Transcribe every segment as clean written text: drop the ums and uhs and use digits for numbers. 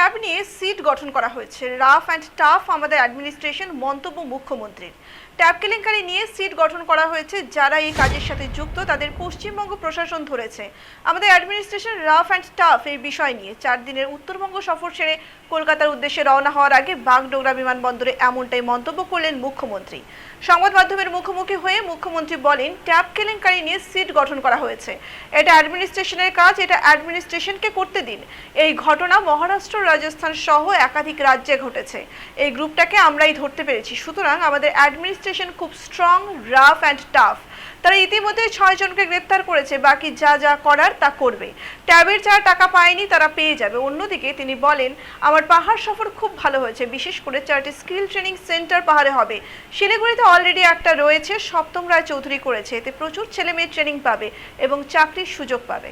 Tab নিয়ে seat গঠন করা হয়েছে। রাফ অ্যান্ড টাফ আমাদের অ্যাডমিনিস্ট্রেশন, মন্তব্য মুখ্যমন্ত্রীর। ট্যাব কেলেঙ্কারি নিয়ে সিট গঠন করা হয়েছে। যারা এই কাজের সাথে যুক্ত তাদের পশ্চিমবঙ্গ প্রশাসন ধরেছে। আমাদের অ্যাডমিনিস্ট্রেশন রাফ অ্যান্ড টাফ এই বিষয় নিয়ে 4 দিনের উত্তরবঙ্গ সফর সেরে কলকাতার উদ্দেশ্যে রওনা হওয়ার আগে বাগডোগরা বিমানবন্দরে এমনটাই মন্তব্য করলেন মুখ্যমন্ত্রী। সংবাদ মাধ্যমের মুখোমুখি হয়ে মুখ্যমন্ত্রী বলেন, ট্যাব কেলেঙ্কারি নিয়ে সিট গঠন করা হয়েছে। এটা অ্যাডমিনিস্ট্রেশনের কাজ, এটা অ্যাডমিনিস্ট্রেশনকে করতে দিন। এই ঘটনা মহারাষ্ট্র, রাজস্থান সহ একাধিক রাজ্যে ঘটেছে। এই গ্রুপটাকে আমরাই ধরতে পেরেছি। সুতরাং আমাদের অ্যাডমিনিস্ট্রেশন খুব স্ট্রং, রাফ অ্যান্ড টাফ। তারা ইতিমধ্যে 6 জনকে গ্রেপ্তার করেছে, বাকি যা যা করার তা করবে। ট্যাবের যারা টাকা পায়নি তারা পেয়ে যাবে। অন্যদিকে তিনি বলেন, আমার পাহাড় সফর খুব ভালো হয়েছে। বিশেষ করে 4টি স্কিল ট্রেনিং সেন্টার পাহাড়ে হবে। শিলিগুড়িতে অলরেডি একটা রয়েছে, সপ্তম রায় চৌধুরী করেছে। এতে প্রচুর ছেলে মেয়ে ট্রেনিং পাবে এবং চাকরির সুযোগ পাবে।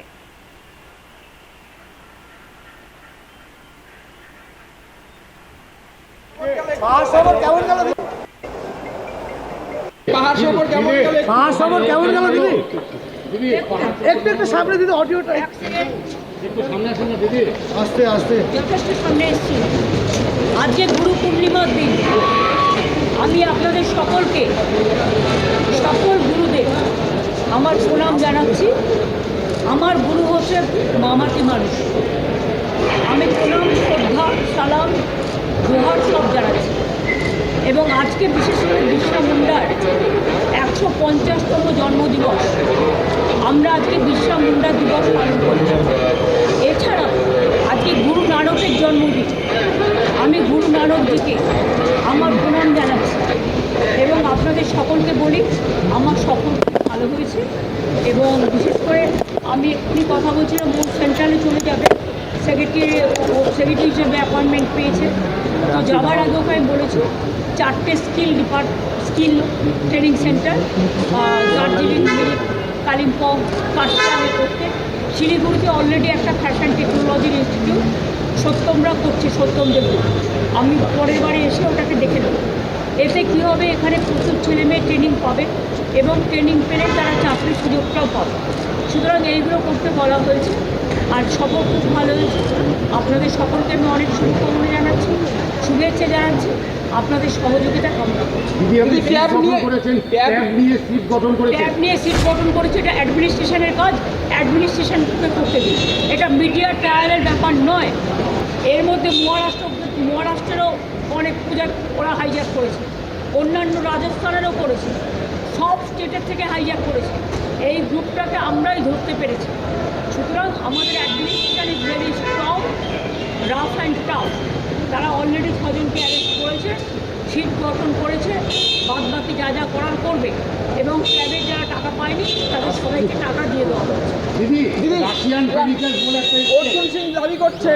পাহাড় সফর কেমন গেল দিদি? একটু সামনে দিদি, অডিওটা একটু সামনে আসুন না দিদি, আস্তে আস্তে। যথেষ্ট সামনে এসেছি। আজকে গুরু পূর্ণিমার দিন। আমি আপনাদের সকলকে, সকল গুরুদের আমার প্রণাম জানাচ্ছি। আমার গুরু হচ্ছে মামাটি মানুষ। আমি প্রণাম, শ্রদ্ধা, সালাম, জোহার সব জানাচ্ছি। এবং আজকে বিশেষ করে বিরসা মুন্ডার 150তম জন্মদিবস। আমরা আজকে বিরসা মুন্ডা দিবস পালন করছি। এছাড়া আজকে গুরু নানকের জন্মদিন। আমি গুরু নানকজিকে আমার প্রণাম জানাচ্ছি এবং আপনাদের সকলকে বলি, আমার সফর খুব ভালো হয়েছে। এবং বিশেষ করে আমি এক্ষুনি কথা বলছিলাম, মোট সেন্ট্রালে চলে যাবে। সেক্রেটারি হিসেবে অ্যাপয়েন্টমেন্ট পেয়েছে। তো যাওয়ার আগেও আমি বলেছি 4টে skill training centre, Darjeeling, Kalimpong, কাশিয়াঙে করতে। শিলিগুড়িতে অলরেডি একটা ফ্যাশন টেকনোলজির ইনস্টিটিউট সত্যমরা করছে, সত্যম দেব। আমি পরের বারে এসে ওটাকে দেখে দেবো। এতে কী হবে, এখানে প্রচুর ছেলেমেয়ে ট্রেনিং পাবে এবং ট্রেনিং পেলে তারা চাকরির সুযোগটাও পাবে। সুতরাং এইগুলো করতে বলা হয়েছে। আর সফর খুব ভালো হয়েছে। আপনাদের সকলকে আমি অনেক শুভকামনা জানাচ্ছি, শুভেচ্ছা জানাচ্ছি। আপনাদের সহযোগিতা কামনা করছি। ট্যাব নিয়ে সিট গঠন করেছে, এটা অ্যাডমিনিস্ট্রেশনের কাজ। অ্যাডমিনিস্ট্রেশনকে করতে দিন। এটা মিডিয়া ট্রায়ালের ব্যাপার নয়। এর মধ্যে মহারাষ্ট্রেরও অনেক পূজা ওরা হাইজ্যাক করেছে, অন্যান্য রাজস্থানেরও করেছে, সব স্টেটের থেকে হাইজ্যাক করেছে। এই গ্রুপটাকে আমরাই ধরতে পেরেছি। সুতরাং আমাদের administration is very strong, rough and tough. তারা অলরেডি 6 জনকে অ্যারেস্ট করেছে, সিট গঠন করেছে, বাদবাকি যা যা করার করবে। এবং ট্যাবের যারা টাকা পায়নি তাদের সবাইকে টাকা দিয়ে দেওয়া হচ্ছে। দিদি রাশিয়ান দাবি করছে